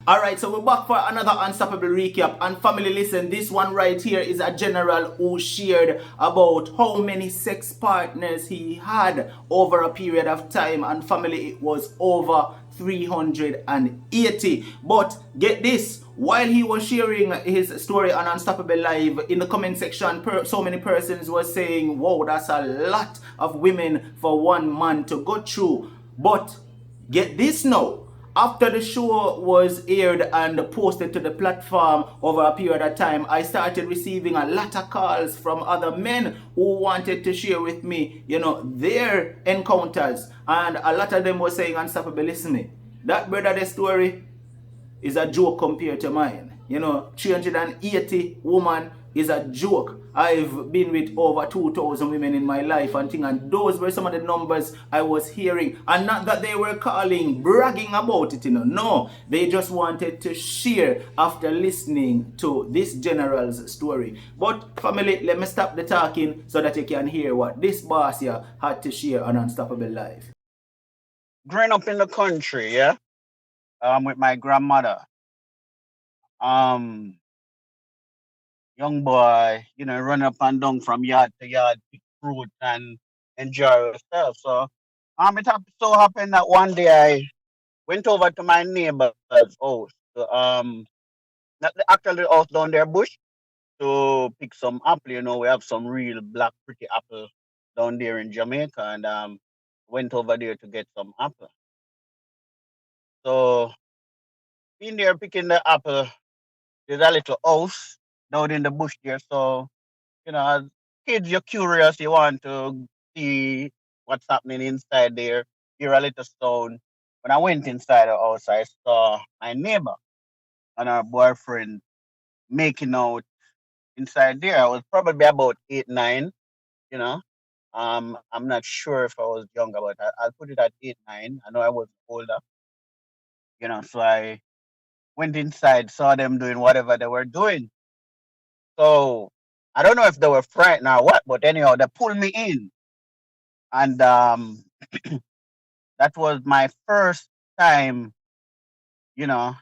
All right, so we're back for another Unstoppable recap. And family, listen, this one right here is a general who shared about how many sex partners he had over a period of time. And family, it was over 380. But get this, while he was sharing his story on Unstoppable Live, in the comment section, so many persons were saying, wow, that's a lot of women for one man to go through. But get this now. After the show was aired and posted to the platform over a period of time, I started receiving a lot of calls from other men who wanted to share with me, their encounters. And a lot of them were saying, Unstoppable, listen me. That brother, the story is a joke compared to mine. 380 woman is a joke. I've been with over 2,000 women in my life and those were some of the numbers I was hearing. And not that they were calling, bragging about it, No, they just wanted to share after listening to this general's story. But family, let me stop the talking so that you can hear what this boss here had to share on Unstoppable Life. Growing up in the country, yeah, with my grandmother. Um, Young boy, run up and down from yard to yard, pick fruit and enjoy yourself. So, so happened that one day I went over to my neighbor's house, to, not actually the house down there bush, to pick some apple. We have some real black pretty apple down there in Jamaica, and went over there to get some apple. So, in there picking the apple, there's a little house down in the bush there. So, as kids, you're curious, you want to see what's happening inside there, hear a little sound. When I went inside the house, I saw my neighbor and her boyfriend making out inside there. I was probably about 8, 9, you know. I'm not sure if I was younger, but I'll put it at 8, 9. I know I was older, so I went inside, saw them doing whatever they were doing. So I don't know if they were frightened or what, but anyhow, they pulled me in. And that was my first time, you know,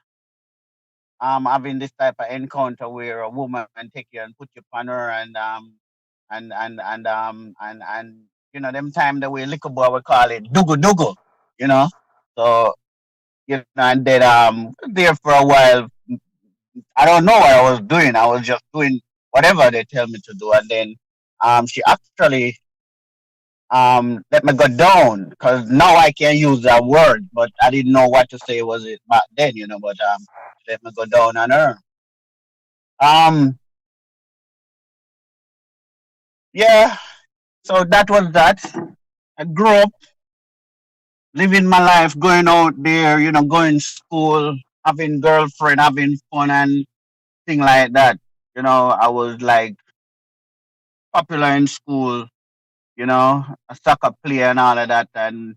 having this type of encounter where a woman take you and put you on her and them time the way little boy we call it dugu dugu, you know. So and then there for a while. I don't know what I was doing. I was just doing whatever they tell me to do, and then she actually let me go down because now I can use that word, but I didn't know what to say was it back then, but let me go down on her. Um yeah, so that was that. I grew up living my life, going out there, going school, having girlfriend, having fun and thing like that. I was like popular in school, a soccer player and all of that, and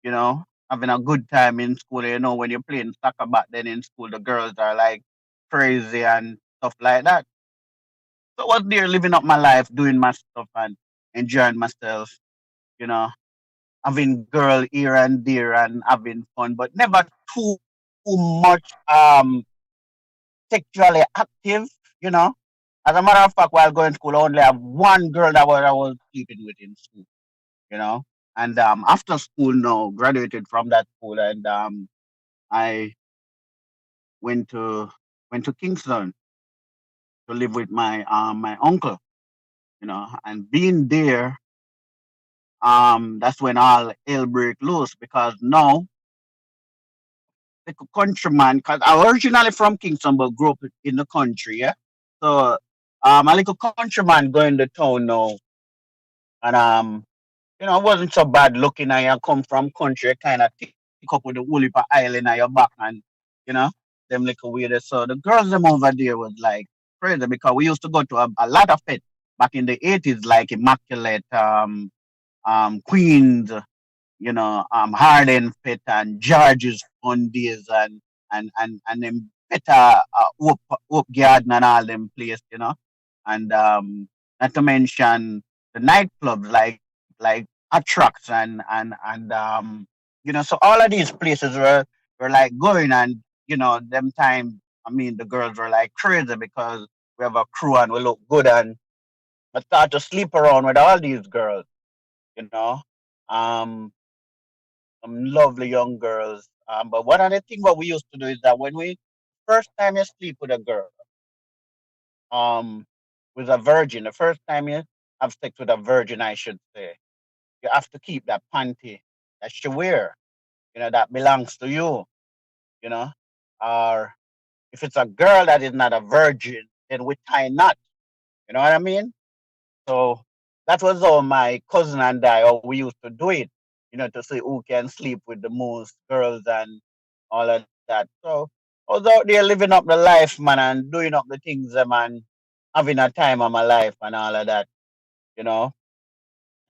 having a good time in school. When you're playing soccer back then in school, the girls are like crazy and stuff like that. So I was there living up my life, doing my stuff and enjoying myself, you know, having girl here and there and having fun, but never too much sexually active, you know. As a matter of fact, while going to school, I only have one girl that I was sleeping with in school, you know. And after school now, graduated from that school and I went to Kingston to live with my uncle, and being there, that's when all hell break loose because now the countryman, because I originally from Kingston but grew up in the country, yeah. So a little countryman going to town now, and it wasn't so bad looking. I come from country, kind of pick up with the woolly island on your back, and you know them little weird. So the girls them over there was like crazy because we used to go to a lot of it back in the 80s, like Immaculate, Queens, Harden Pit and George's on days and them better Hope Garden and all them place, and not to mention the nightclubs like Attracts and so all of these places were like going and them time, I mean, the girls were like crazy because we have a crew and we look good, and I start to sleep around with all these girls, you know. Um, some lovely young girls. But one of the things what we used to do is that when we first time you sleep with a girl, um, with a virgin, the first time you have sex with a virgin, I should say, you have to keep that panty that she wear, that belongs to you, you know. Or if it's a girl that is not a virgin, then we tie knot. You know what I mean? So that was how my cousin and I, how we used to do it, to see who can sleep with the most girls and all of that. So I was out there living up the life, man, and doing up the things, man, having a time of my life and all of that, you know.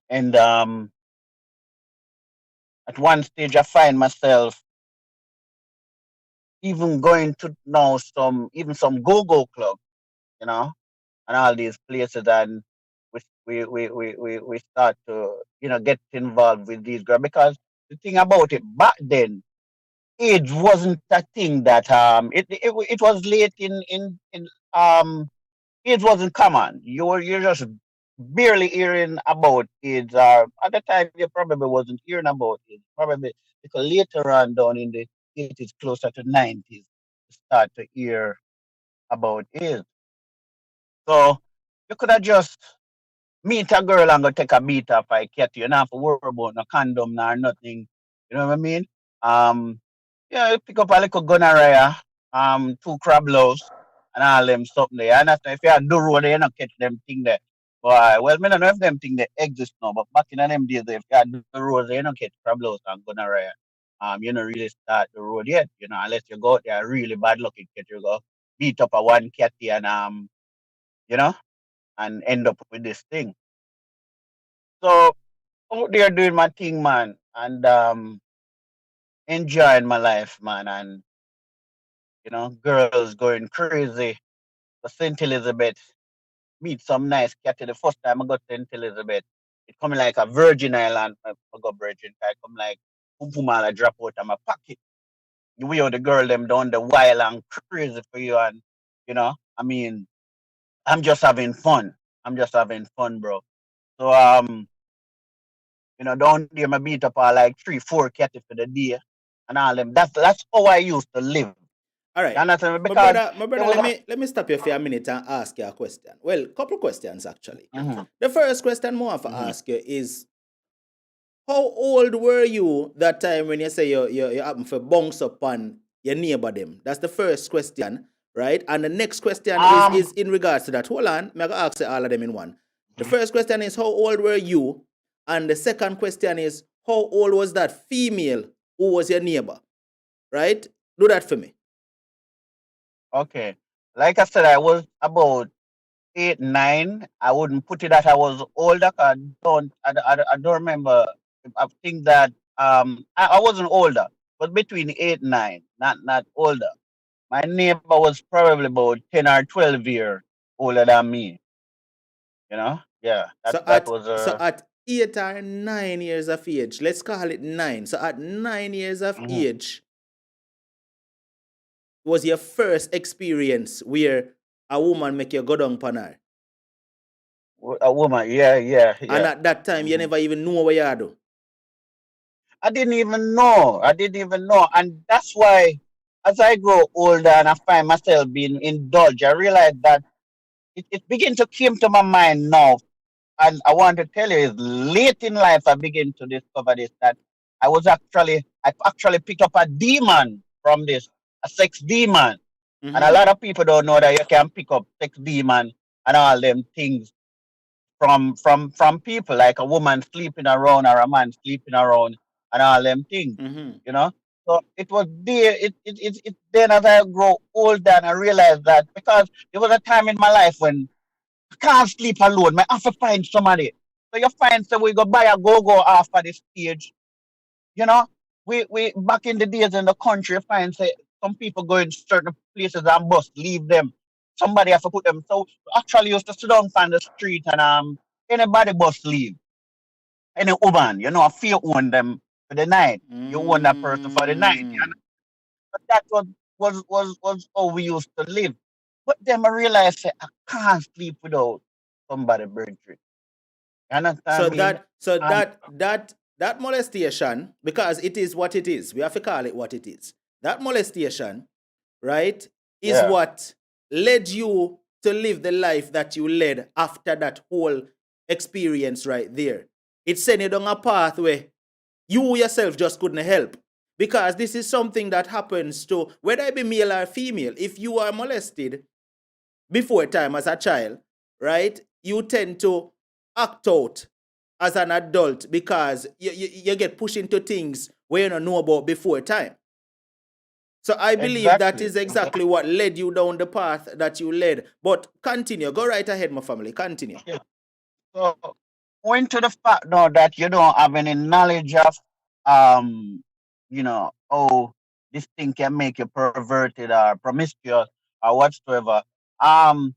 And at one stage, I find myself even going to now even some go-go club, you know, and all these places, and we start to get involved with these girls, because the thing about it back then, age wasn't a thing that it was late in age wasn't common. You're just barely hearing about it. At the time, you probably wasn't hearing about it. Probably because later on down in the 80s, closer to 90s, you start to hear about it. So you could have just meet a girl and go take a beat off I cat. You don't have to worry about no condom nor nothing. You know what I mean? Um, yeah, you pick up a little gonorrhea, two crab loaves, and all them something there. And after if you are do road, you not catch them thing there. Boy, well, me don't know if them thing they exist now, but back in them days, if you are do road, you don't catch crab loaves and gonorrhea. You don't really start the road yet, unless you go out there really bad looking cat, you go beat up a one catty and you know, and end up with this thing. So out there doing my thing, man, and enjoying my life, man, and girls going crazy. The Saint Elizabeth, meet some nice cat. The first time I got to Saint Elizabeth, it come like a Virgin Island. I got Virgin, I come like boom boom all I drop out of my pocket. You wear the girl them down the wild and crazy for you, and I mean, I'm just having fun. I'm just having fun, bro. So down there, my beat up all like 3, 4 catty for the day and all them. That's how I used to live. All You right. understand me? My Because brother, my there brother, was let a me let me stop you for a minute and ask you a question. Well, couple questions actually. hmm The first question I want to hmm ask you is, how old were you that time when you say you happen for bounce up on your neighbor them? That's the first question, right? And the next question um is in regards to that. Hold on, I'm gonna ask you all of them in one. The first question is, how old were you? And the second question is, how old was that female who was your neighbor? Right? Do that for me. okay. Like I said, I was about 8, 9. I wouldn't put it that I was older. 'Cause I don't remember. I think that I wasn't older, but between 8, 9, not older. My neighbor was probably about 10 or 12 years older than me. Yeah. That So that at was so at 8 or 9 years of age, let's call it nine. So at 9 years of mhm. age was your first experience where a woman make you go down upon her. A woman. Yeah, yeah, And yeah. at that time you hmm never even know what you do. I didn't even know. I didn't even know. And that's why, as I grow older and I find myself being indulged, I realize that it begins to come to my mind now. And I want to tell you, is late in life I begin to discover this, that I actually picked up a demon from this, a sex demon. And a Mm-hmm. lot of people don't know that you can pick up sex demon and all them things from people, like a woman sleeping around or a man sleeping around and all them things, Mm-hmm. you know. So it was there. It then as I grow older and I realized that, because there was a time in my life when I can't sleep alone. I have to find somebody. So you find, so we go buy a go-go after the stage. You know, we back in the days in the country, you find say some people go in certain places and bus leave them. Somebody have to put them. So we actually used to sit down on the street and anybody bus leave. Any woman, if you own them for the night, you own that person for the night. Mm. But that was was how we used to live. But then I realized say, I can't sleep without somebody brethren. You understand So me? And that molestation, because it is what it is, we have to call it what it is. That molestation, right, is yeah, what led you to live the life that you led after that whole experience right there. It sent you down a pathway you yourself just couldn't help. Because this is something that happens to whether it be male or female. If you are molested before time as a child, right, you tend to act out as an adult because you get pushed into things where you don't know about before time. So I believe that exactly. is exactly what led you down the path that you led. But continue. Go right ahead, my family. Continue. Yeah. So going to the fact now that you don't have any knowledge of um, oh, this thing can make you perverted or promiscuous or whatsoever. Um,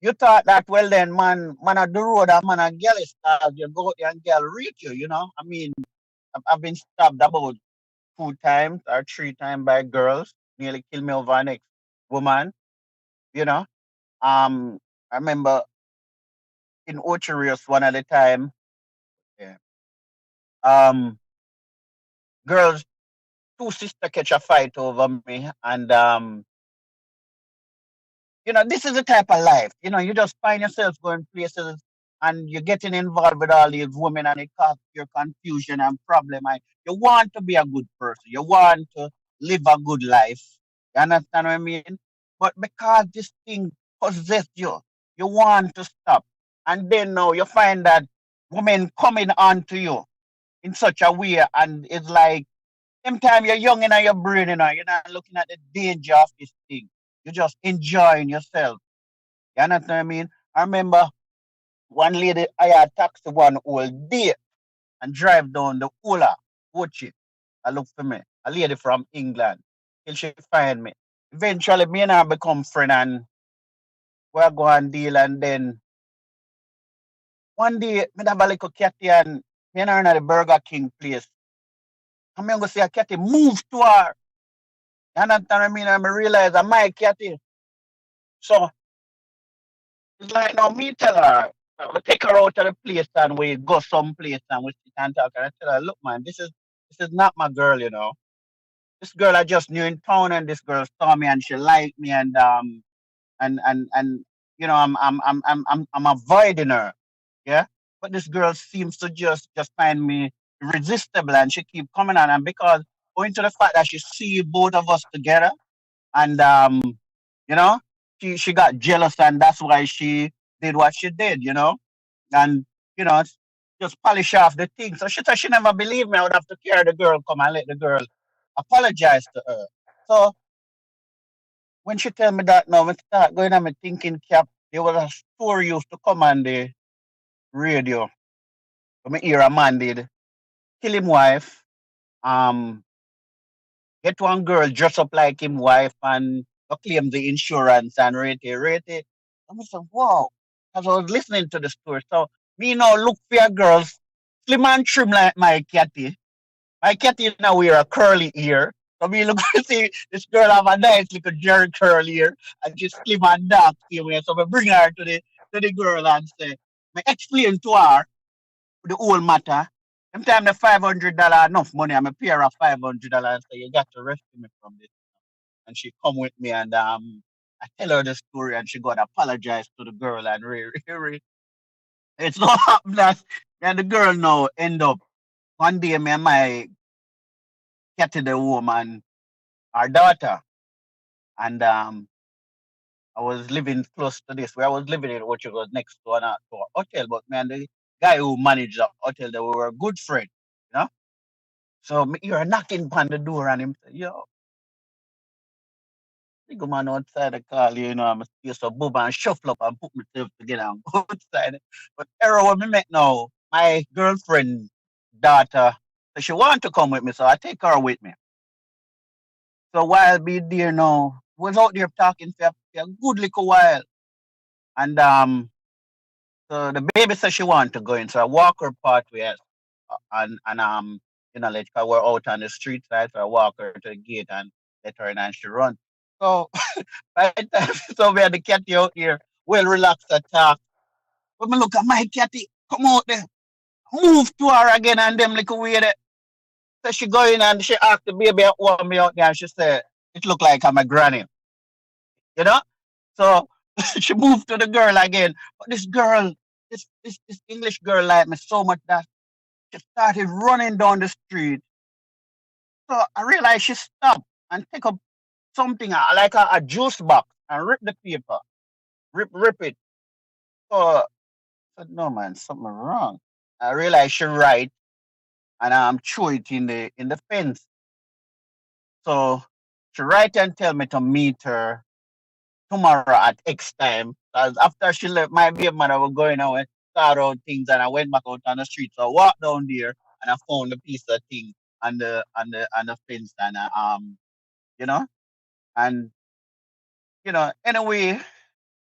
you thought that well then man at the road a man and girl is you go out there and girl reach you, you know. I mean I've been stabbed about 2 times or 3 times by girls, nearly killed me over an ex woman, you know. I remember in Ocherius one at a time, yeah, um girls, two sisters catch a fight over me and this is the type of life. You just find yourself going places and you're getting involved with all these women and it causes your confusion and problem. And you want to be a good person. You want to live a good life. You understand what I mean? But because this thing possesses you, you want to stop. And then now you find that women coming onto you in such a way and it's like sometimes you're young in your brain, you're not looking at the danger of this thing. You're just enjoying yourself. You understand what I mean? I remember one lady, I had taxi one whole day and drive down the Ola, Ochi. I look for me, a lady from England, till she find me. Eventually, me and her become friend and we go and deal. And then one day, me have a little catty and me and her in the Burger King place. And me go see a catty move to her. You understand what I mean? And I realize I'm my catty. So it's like now me tell her, we take her out of the place and we go someplace and we sit and talk. And I tell her, look, man, this is not my girl, you know. This girl I just knew in town, and this girl saw me and she liked me, and I'm avoiding her, yeah. But this girl seems to just find me irresistible, and she keep coming on, and because owing to the fact that she see both of us together, and you know, she got jealous, and that's why she did what she did, and you know, just polish off the thing. So she said she never believed me. I would have to carry the girl, come and let the girl apologize to her. So when she tell me that now, I start going on my thinking cap. There was a story used to come on the radio. When me hear a man did kill him wife, um, get one girl dress up like him wife and claim the insurance and rate it. I'm like, wow. As I was listening to the story. So me now look for your girls, slim and trim like my catty. My catty now wear a curly ear. So me look to see this girl have a nice little jerry curl here and she's slim and dark skin. So I bring her to the girl and say, I explain to her the whole matter. Sometimes the $500 enough money. I'm a pair of $500 so you got to rescue me from this. And she come with me and I tell her the story and she got apologize to the girl and it's not happen that and the girl now end up one day me and my cat to the woman, our daughter, and I was living close to this where I was living in which was next to a hotel, but man the guy who managed the hotel they were a good friend, you know. So me hear knocking on the door and him say, yo, big man outside the call, I'm a space of boob and shuffle up and put myself together and go outside. But error what me met now, my girlfriend daughter, so she want to come with me, so I take her with me. So while be there now, was out there talking for a good little while. And so the baby said she want to go in, so I walk her pathway and like we're out on the street side, so I walk her to the gate and let her in and she run. So by the time so we had the catty out here, well relaxed attack. But me look at my catty, come out there, move to her again and them like way there. So she go in and she asked the baby want me out there and she said, it look like I'm a granny, you know? So she moved to the girl again. But this girl, this English girl liked me so much that she started running down the street. So I realized she stopped and take up something like a juice box and rip the paper, rip it. So I said, no man, something wrong. I realized she right and threw it in the fence. So she write and tell me to meet her tomorrow at X time. Cause after she left, my baby mother was going out and start out things, and I went back out on the street. So I walked down there and I found a piece of thing on the fence, and you know, and anyway,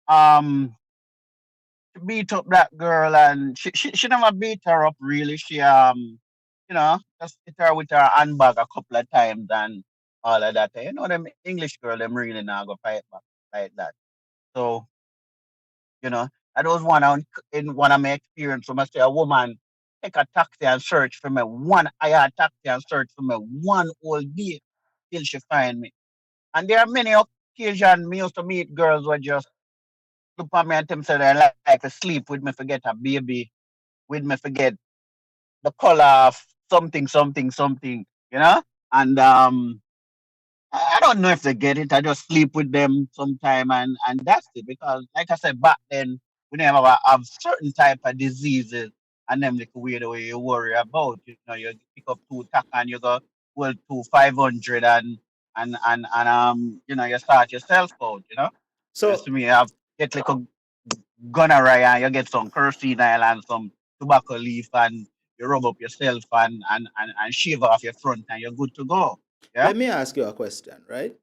um, she beat up that girl, and she never beat her up really. She just hit her with her handbag a couple of times and all of that. You know, them English girl, them really not go fight back like that. So that was in one of my experience when I say a woman take a taxi and search for me I had taxi and search for me one whole day till she find me. And there are many occasions me used to meet girls who just look at me and tell me say they like to sleep with me, forget a baby, with me forget the color of something, something, something, you know? And I don't know if they get it. I just sleep with them sometime and that's it. Because like I said, back then we never have certain type of diseases and them like way the way you worry about. You pick up two tack and you go well to 500 and you start yourself out. Just So to me have get like a gonorrhea and you get some kerosene oil and some tobacco leaf and you rub up yourself and shave off your front and you're good to go. Yeah. let me ask you a question, right?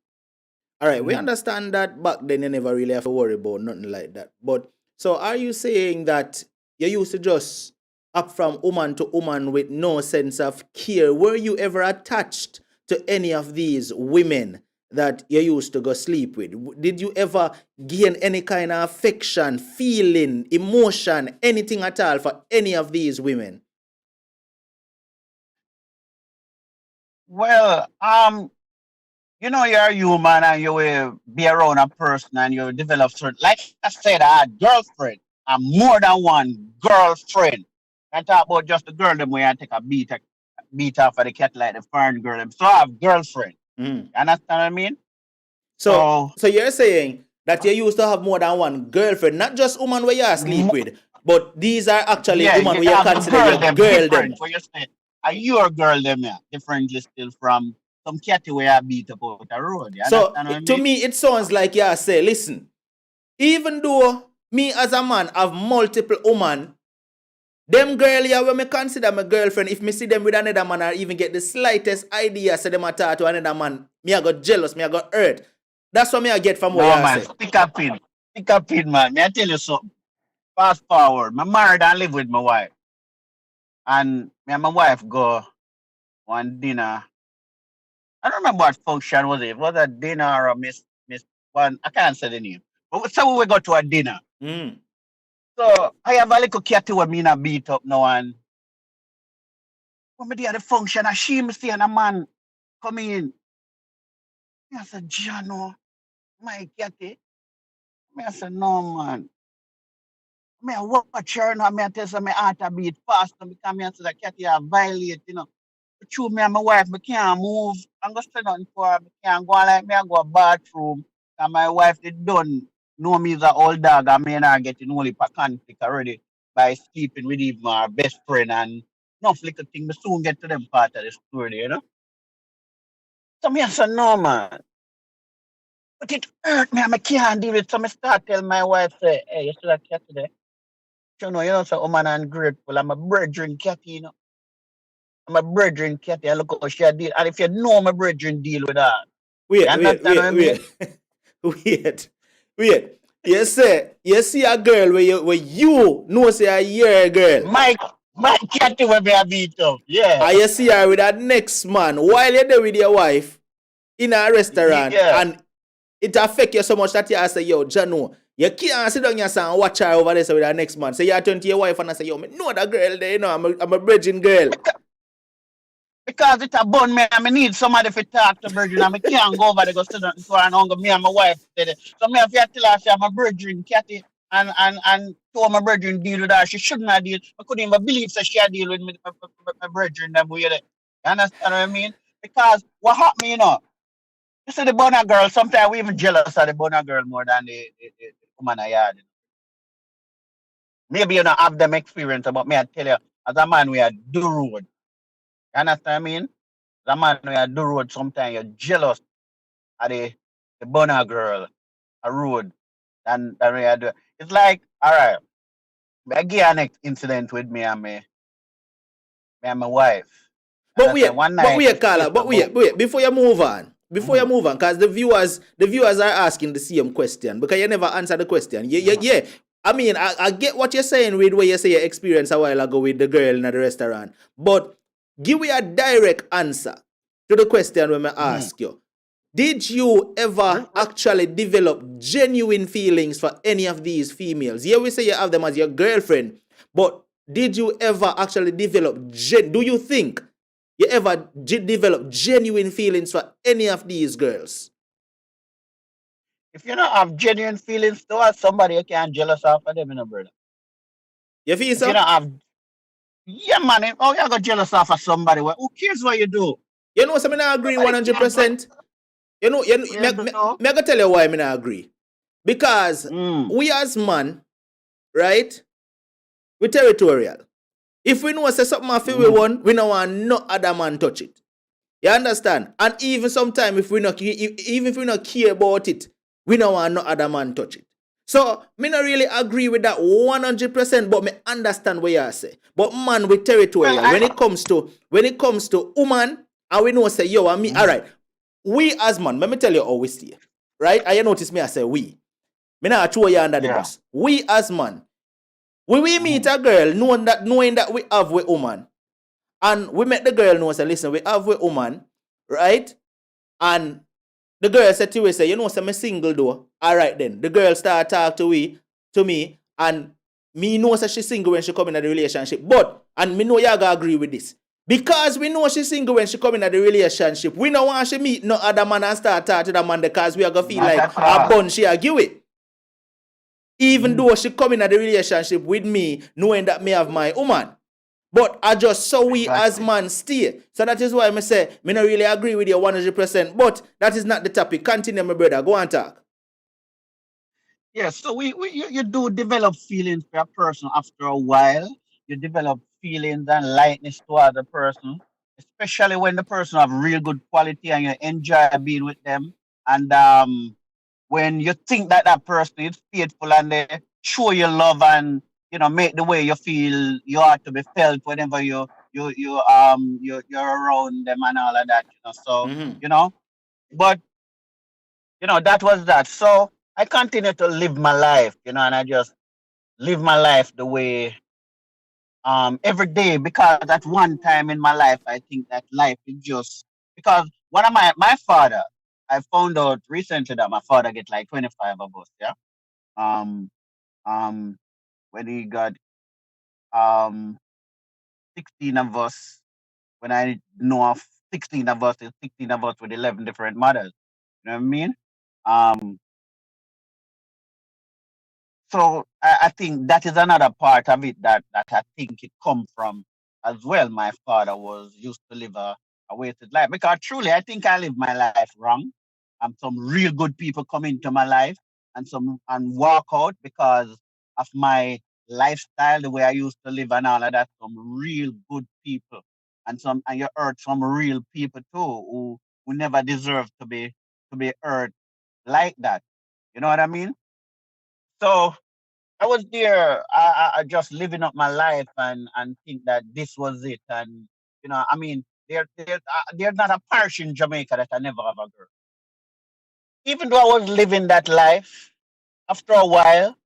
All right, we Mhm. understand that back then you never really have to worry about nothing like that. But so are you saying that you used to just up from woman to woman with no sense of care? Were you ever attached to any of these women that you used to go sleep with? Did you ever gain any kind of affection, feeling, emotion, anything at all for any of these women? Well, you're human and you will be around a person and you develop certain, like I said, I had girlfriend and more than one girlfriend. I talk about just the girl them where I take a beat off of the cat like the foreign girl them. So I have girlfriend. Mm. You understand what I mean? So, So so you're saying that you used to have more than one girlfriend, not just woman where you sleep mo- with, but these are actually yeah, woman you where you have the consider girl your them girl them. different. For you say, are your girl them yeah, differently still from some catty where I beat up out the road. You So understand what I to mean? me, it sounds like you say, listen, even though me as a man have multiple women, them girl here when me consider my girlfriend, if me see them with another man or even get the slightest idea say them a talk to another man, me I got jealous, me I got hurt. That's what me I get from what No you man, say. stick up in man. Me I tell you something. Fast forward, my married and live with my wife. And me and my wife go one dinner. I don't remember what function was it. Was it a dinner or a miss one? I can't say the name. But so we go to a dinner. Mm. So I have a little cat with me in a beat up now and when me there at the function, I see me see and a man come in. Me I said, Jano, my catty. Me I said, no man. Me I watch her now, me I tell her my heart a beat fast because me I said the catty a violate. True, me and my wife, me can't move. I'm gonna sit down for her. Me can't go like me, I go a bathroom. And my wife did done know me as an old dog and me and her getting only for conflict already by sleeping with even our best friend and enough little thing. Me soon get to them part of the story. So me I said, no man. But it hurt me and I can't deal with it. So me start tell my wife, say, hey, you see that cat today? So woman ungrateful. I'm a brethren cat. I'm a brethren cat. I look how she a deal. And if you know my brethren deal with her. You Wait, wait, understand what I wait, mean? wait. wait. You see a girl where you know say a your girl. My cat will be a beat up. Yeah. And you see her with that next man while you're there with your wife. in a restaurant Yeah. and it affect you so much that you say, yo, Jano, you can't sit down here and watch her over there with her next man. So you turn to your wife and I say, yo, me know that girl there, you know, I'm a virgin girl. Because it's a bun me and I need somebody to talk to Virgin and I can't go over there go sit down to her and hunger me and my wife did it. So me have to tell her say I'm a Virgin Catty and told my Virgin deal with her. She shouldn't have deal. I couldn't even believe that she had deal with me my Virgin them way there. You understand what I mean? Because what happened, you know, you see the Bonner girl, sometimes we even jealous of the Bonner girl more than the woman I had. Maybe you don't have them experience, but me I tell you, as a man we are do road. You understand what I mean? The man when you do road sometimes you're jealous of the burner girl a road than when you do. It's like, all right, I get an incident with me and my wife. But Understand? One but night wait, we stayed Carla, but about wait, before you move on, mm, because the viewers are asking the same question because you never answer the question. mm, Yeah. I mean, I get what you're saying with where you say your experience a while ago with the girl in the restaurant, but give me a direct answer to the question when I mm. ask you. Did you ever actually develop genuine feelings for any of these females? Yeah, we say you have them as your girlfriend, but did you ever actually develop, do you think you ever develop genuine feelings for any of these girls? If you don't have genuine feelings towards somebody, you can't jealous of them, you know, brother. You feel If you so? don't have, yeah, man, oh, you got jealous of somebody. Well, who cares what you do? You know, so I not agree Nobody cares what 100%. You know, you do. me I tell you why I not agree. Because Mm, we as man, right, we territorial. If we know say something I feel we mm. want, we don't want no other man touch it. You understand? And even sometimes if we not even if we not care about it, we don't want no other man touch it. So me not really agree with that 100%, but me understand what you say. But man, we Well, territorial. When it comes to woman, and we know say yo and me, all mm, right. We as man, let me tell you how we stay. Right? And you notice me I say we. Me not throw you under the yeah. bus. We as man, when we meet Mm-hmm. a girl, knowing that we have with woman, and we make the girl know say, listen, we have with woman, right? And the girl said to me, say, you know, say, I'm single though. All right then. The girl start talk to me, and me know say she's single when she come in the relationship. But, and me know you gotta agree with this. Because we know she's single when she come in the relationship, we don't want she meet no other man and start talk to the man because we are gonna feel Not like at a all. bun she a give it. Even Mm, though she come in the relationship with me, knowing that me have my woman. But I just saw we as exactly. man stay. So that is why I say, me not really agree with you 100%. But that is not the topic. Continue, my brother. Go and talk. Yeah, so you do develop feelings for a person after a while. You develop feelings and lightness toward the person, especially when the person have real good quality and you enjoy being with them. And when you think that that person is faithful and they show you love and make the way you feel you ought to be felt whenever you're around them and all of that. So Mm-hmm. you know, but that was that. So I continue to live my life, and I just live my life the way every day, because at one time in my life I think that life is just because one of my father, I found out recently that my father get like 25 of us, yeah. Um um when he got um 16 of us, when I know of 16 of us, 16 of us with 11 different mothers. You know what I mean? Um So I think that is another part of it that I think it come from as well. My father was used to live a wasted life, because truly I think I live my life wrong. And some real good people come into my life and walk out because of my lifestyle, the way I used to live and all of that. Some real good people, and you hurt some real people too who never deserve to be hurt like that. You know what I mean? So I was there, I just living up my life and think that this was it. And I mean, there's not a parish in Jamaica that I never have a girl. Even though I was living that life, after a while,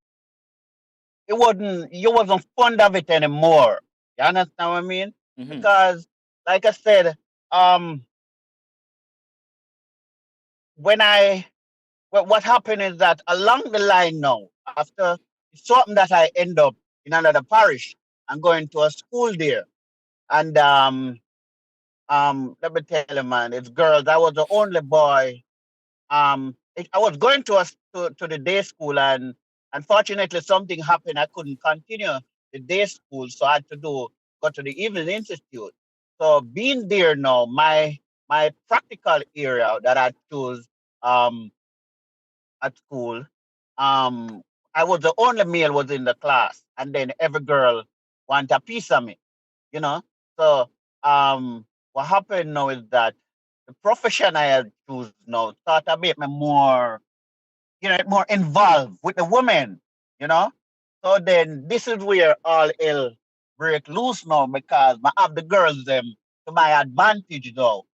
you wasn't fond of it anymore. You understand what I mean? Mm-hmm. Because, like I said, um, when I what happened is that along the line now, after it's something that I end up in another parish and going to a school there. And let me tell you, man, it's girls. I was the only boy. I was going to the day school, and unfortunately something happened. I couldn't continue the day school, so I had to go to the evening institute. So being there now, my practical area that I chose um at school, um I was the only male was in the class, and then every girl want a piece of me, you know. So what happened now is that the profession I had choose now start to make me more, more involved with the women, you know. So then this is where all hell break loose now, because I have the girls them to my advantage though.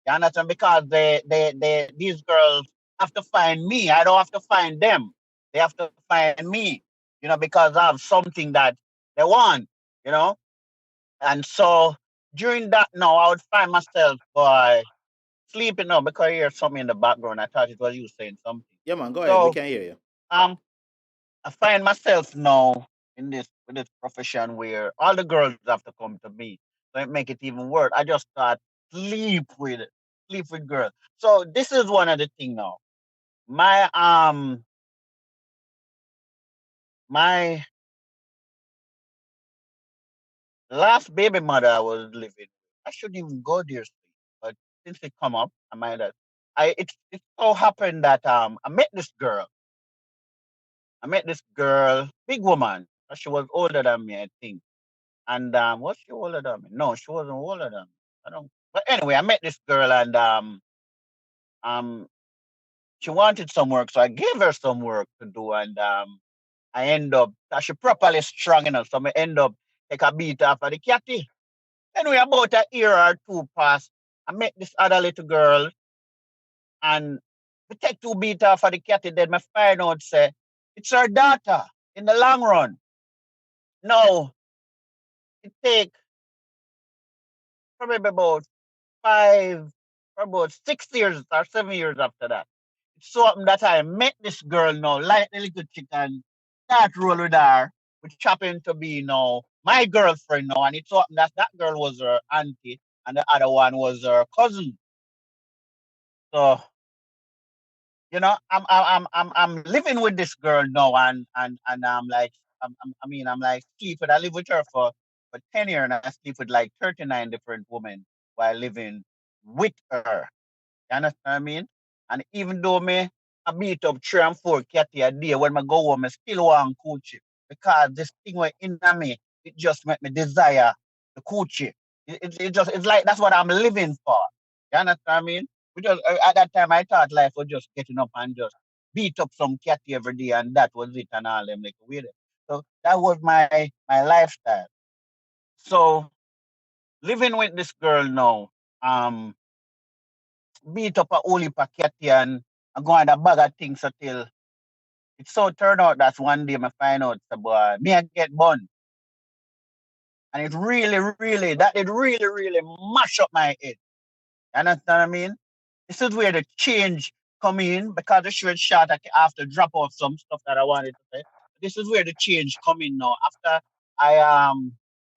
You understand? Because these girls have to find me. I don't have to find them. They have to find me, because I have something that they want, you know. And so during that now I would find myself by sleeping now because I hear something in the background. I thought it was you saying something. Yeah, man, go ahead. We So can hear you. um I find myself now in this with this profession where all the girls have to come to me. So it make it even worse. I just start sleep with it, sleep with girls. So this is one of the thing now. My my last baby mother I was living, I shouldn't even go there sleep. But since it come up, I might have it so happened that I met this girl, big woman. She was older than me, I think. And was she older than me? No, she wasn't older than me. I don't. But anyway, I met this girl, and um she wanted some work, so I gave her some work to do, and I end up she properly strong enough, so I end up take a beat off of the catty. Anyway, about a year or two passed. I met this other little girl, and we take two beat off of the catty. Then my find out say it's her daughter in the long run. No, it take probably about five, or about 6 years or 7 years after that. It's something that I met this girl now, like the little chicken, that roll with her, which happened to be now my girlfriend now, and it's something that that girl was her auntie, and the other one was her cousin. So I'm living with this girl now, and I'm like, I'm like sleeping. I live with her for 10 years, and I sleep with like 39 different women while living with her. You understand what I mean? And even though me I beat up 3 and 4 cat a day, when I go home, I still want coochie. Because this thing went in me, it just make me desire the coochie. It's like that's what I'm living for. You understand what I mean? Because at that time I thought life was just getting up and just beat up some cat every day, and that was it, and all them like with it. So that was my lifestyle. So living with this girl now, um, beat up a whole heap of catty, and I go on a bag of things until it so turned out that one day I find out the boy me I get bun. And it really mash up my head. You understand what I mean? This is where the change come in, because the short shot I have to drop off some stuff that I wanted to say. This is where the change come in now. After I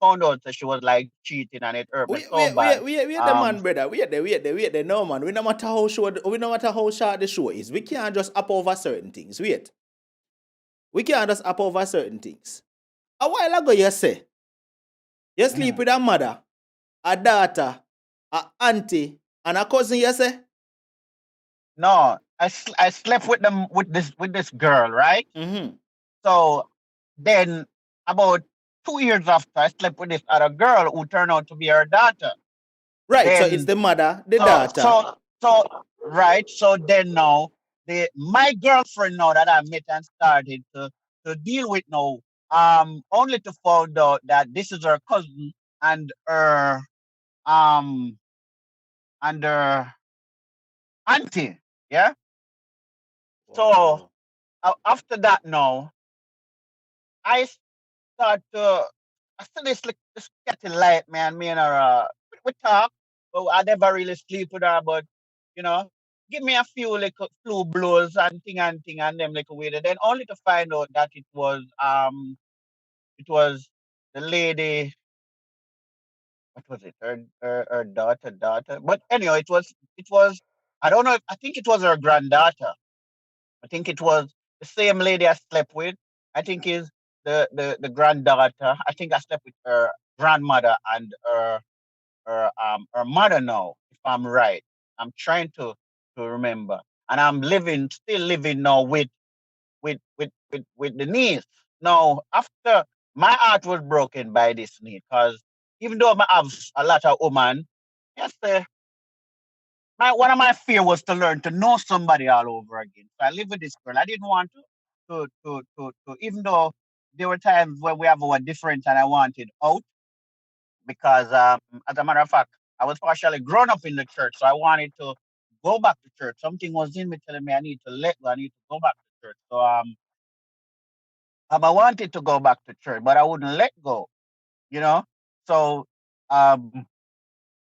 found out that she was like cheating, and it hurt me so bad. We the man, brother. Wait there. No, man. We no matter how short, we no matter how short the show is. We can't just up over certain things. Wait. We can't just up over certain things. A while ago, you say, you sleep Mhm. with a mother, a daughter, a auntie, and a cousin, you say? No, I slept with them with this girl, right? Mm-hmm. So then about 2 years after, I slept with this other girl who turned out to be her daughter. Right, so it's Then the mother, the so daughter. so so right. So then now my girlfriend now that I met and started to deal with now, only to find out that this is her cousin and um her auntie. Yeah. So Wow. after that now, I start to I still this getting light, man. Me and her we talk, but I never really sleep with her. But you know, give me a few little flu blows and thing and them little way. Then only to find out that it was the lady. What was it? Her daughter. But anyhow, it was. I don't know. I think it was her granddaughter. I think it was the same lady I slept with. I think is the granddaughter. I think I slept with her grandmother and her mother now, if I'm right. I'm trying to remember. And I'm still living now with the niece. Now, after my heart was broken by this niece, because even though I have a lot of women, yes, one of my fear was to learn to know somebody all over again. So I live with this girl. I didn't want even though there were times when we have our difference and I wanted out because, as a matter of fact, I was partially grown up in the church, so I wanted to go back to church. Something was in me telling me I need to let go. I need to go back to church. So I wanted to go back to church, but I wouldn't let go. You know. So um,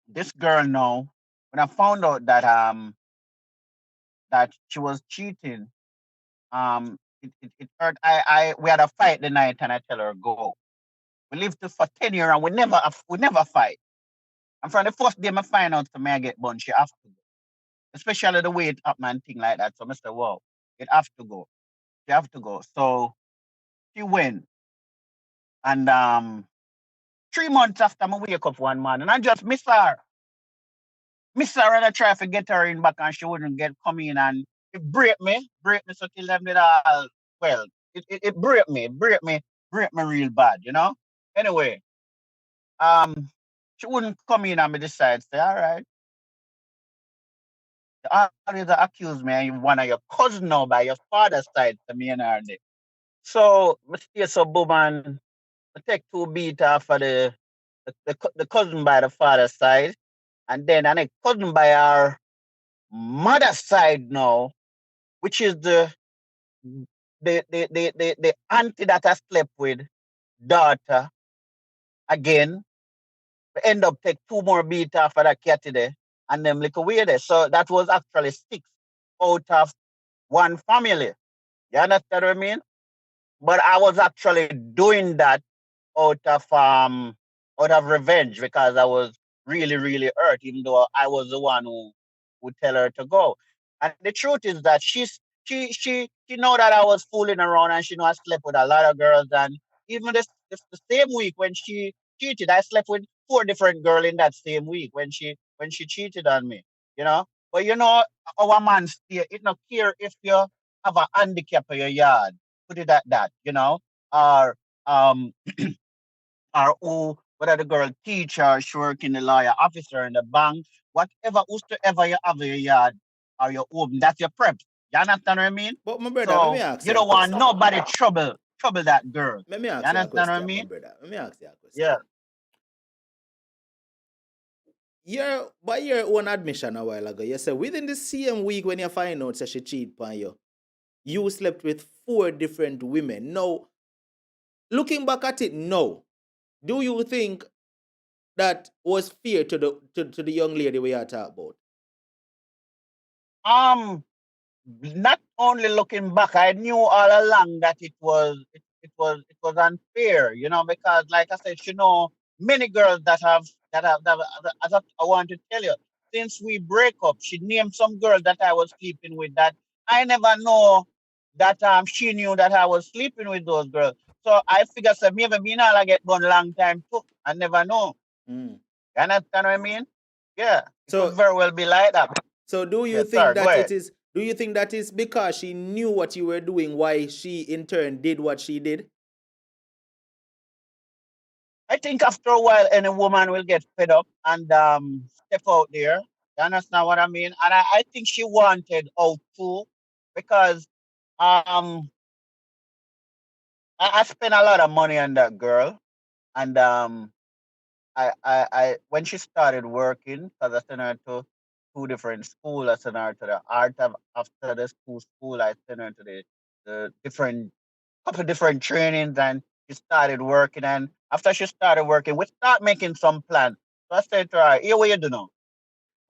this girl now, when I found out that she was cheating, it hurt. We had a fight the night, and I tell her go. We lived for 10 years, and we never fight. And from the first day I find out to me I get bun, she have to go. Especially the way it up and thing like that. So Mr. Wow, it have to go. She have to go. So she went. And 3 months after I wake up one morning, I just miss her. Miss her and I try to get her in back and she wouldn't get come in and it break me so till them did all well, it break me real bad, you know? Anyway, um she wouldn't come in and me decide, say, all right, you always accuse me and you one of your cousin now by your father's side to me and her day. So I stay so boom and I take two beat off of the cousin by the father's side, and then I next cousin by our mother's side now, which is the auntie that I slept with, daughter, again. We end up take two more beat off of that cat there, and them little way there. So that was actually six out of one family. You understand what I mean? But I was actually doing that out of um out of revenge because I was really, really hurt, even though I was the one who would tell her to go. And the truth is that she know that I was fooling around and she know I slept with a lot of girls and even the same week when she cheated, I slept with four different girls in that same week when she cheated on me, you know. But you know, our man stay, it not care if you have a handicap in your yard, put it at that, you know, or um who, whether the girl teacher, she work in the lawyer officer in the bank, whatever, whosoever you have in your yard or your home, that's your prep. You understand what I mean? But my brother, let me So ask you you a don't want question. nobody trouble that girl. Let me You ask you a understand what I question, my mean? brother. Let me ask you a question. Yeah. By your own admission a while ago, you said within the same week when you find out that she cheat on you, you slept with four different women. Now, looking back at it now, do you think that was fair to the young lady we are talking about? Um Not only looking back, I knew all along that it was unfair, you know, because like I said, you know, many girls as I want to tell you, since we break up, she named some girl that I was sleeping with that I never know that she knew that I was sleeping with those girls. So I figured so maybe me not like get one long time too. I never know. Mm. You understand what I mean? Yeah. It could So, very well be like that. so do you Yeah, think sorry, go that it ahead. is? Do you think that is because she knew what you were doing, why she in turn did what she did? I think after a while, any woman will get fed up and step out there. You understand what I mean? And I think she wanted out too, because um, I spent a lot of money on that girl, and when she started working, because I sent her to two different schools. I sent her to the art of after the school. I sent her to the different couple of different trainings and she started working. And after she started working, we start making some plans. So I said to her, here what you do now?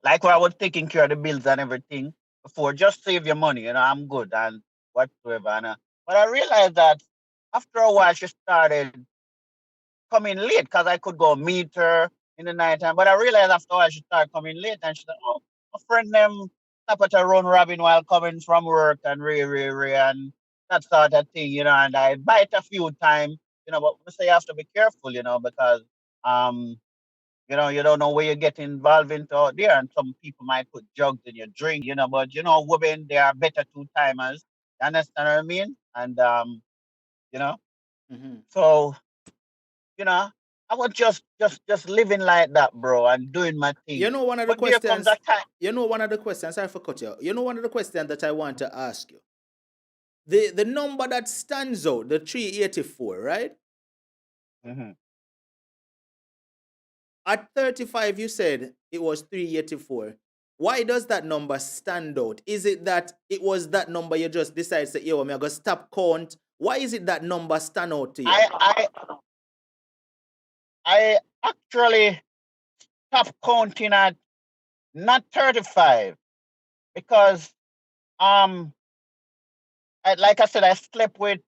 Like where I was taking care of the bills and everything. before. Just save your money, I'm good and whatsoever. But I realized that after a while she started coming late because I could go meet her in the nighttime. But I realized after a while she started coming late and she said, "Oh, a friend them stop at a run robin while coming from work and and that sort of thing, and I bite a few times, but we say you have to be careful, because um you don't know where you get involved into out there, and some people might put drugs in your drink, but women they are better two timers. You understand what I mean? And you know, Mhm. so you know, I was just living like that, bro, and doing my You thing. know one of the But there comes a questions. time. You know one of the questions. Sorry for cut you. You know one of the questions that I want to ask you. The number that stands out, the 384, right? Mhm. At 35, you said it was 384. Why does that number stand out? Is it that it was that number you just decided to say, yo, I'm going to stop count? Why is it that number stand out to you? I actually stopped counting at not 35 because like I said, I slept with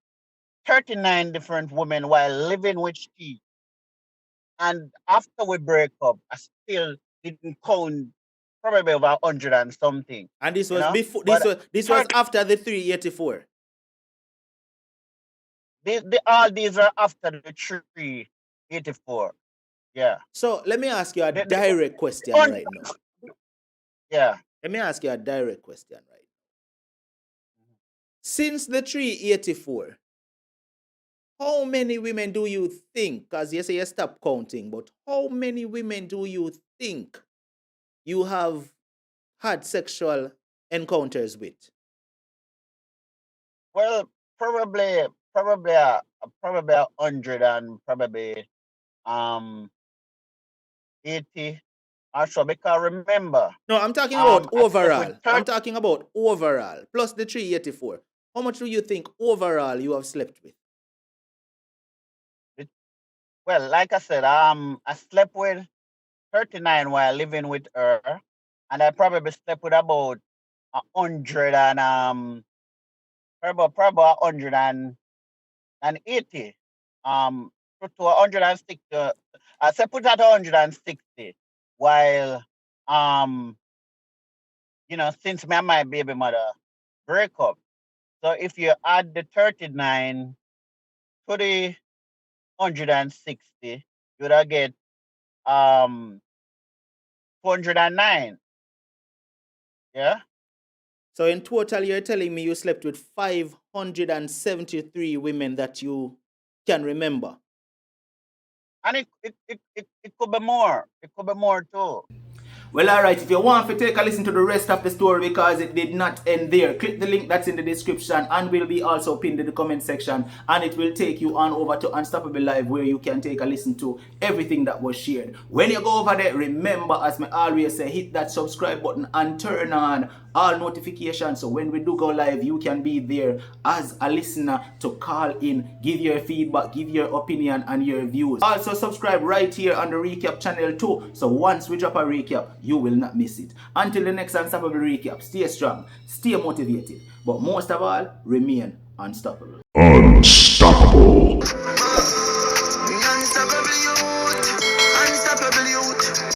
39 different women while living with Steve. And after we break up, I still didn't count probably about 100 and something, And this was before But this was 30, after the 384. all these are after the 384. Yeah. So let me ask you a The, the, direct the question un- right now. yeah. Let me ask you a direct question right now. Since the 384, how many women do you think, because you say you stop counting, but how many women do you think you have had sexual encounters with? Well, probably 100 and probably um 80 or so, because remember, No, I'm talking about I slept with overall. I'm 30. talking about overall, plus the 384. How much do you think overall you have slept with? Well, like I said, I slept with 39 while living with her, and I probably slept with about 100 and probably 180 to 160. I said put at 160 while um since me and my baby mother break up. So if you add the 39 to the 160, you'd get um 209. Yeah. So in total, you're telling me you slept with 573 women that you can remember. And it could be more. It could be more too. Well, alright, if you want to take a listen to the rest of the story because it did not end there, click the link that's in the description and will be also pinned in the comment section, and it will take you on over to Unstoppable Live where you can take a listen to everything that was shared. When you go over there, remember, as I always say, hit that subscribe button and turn on all notifications so when we do go live, you can be there as a listener to call in, give your feedback, give your opinion and your views. Also subscribe right here on the recap channel too, so once we drop a recap, you will not miss it. Until the next Unstoppable recap, stay strong, stay motivated, but most of all, remain unstoppable. Unstoppable.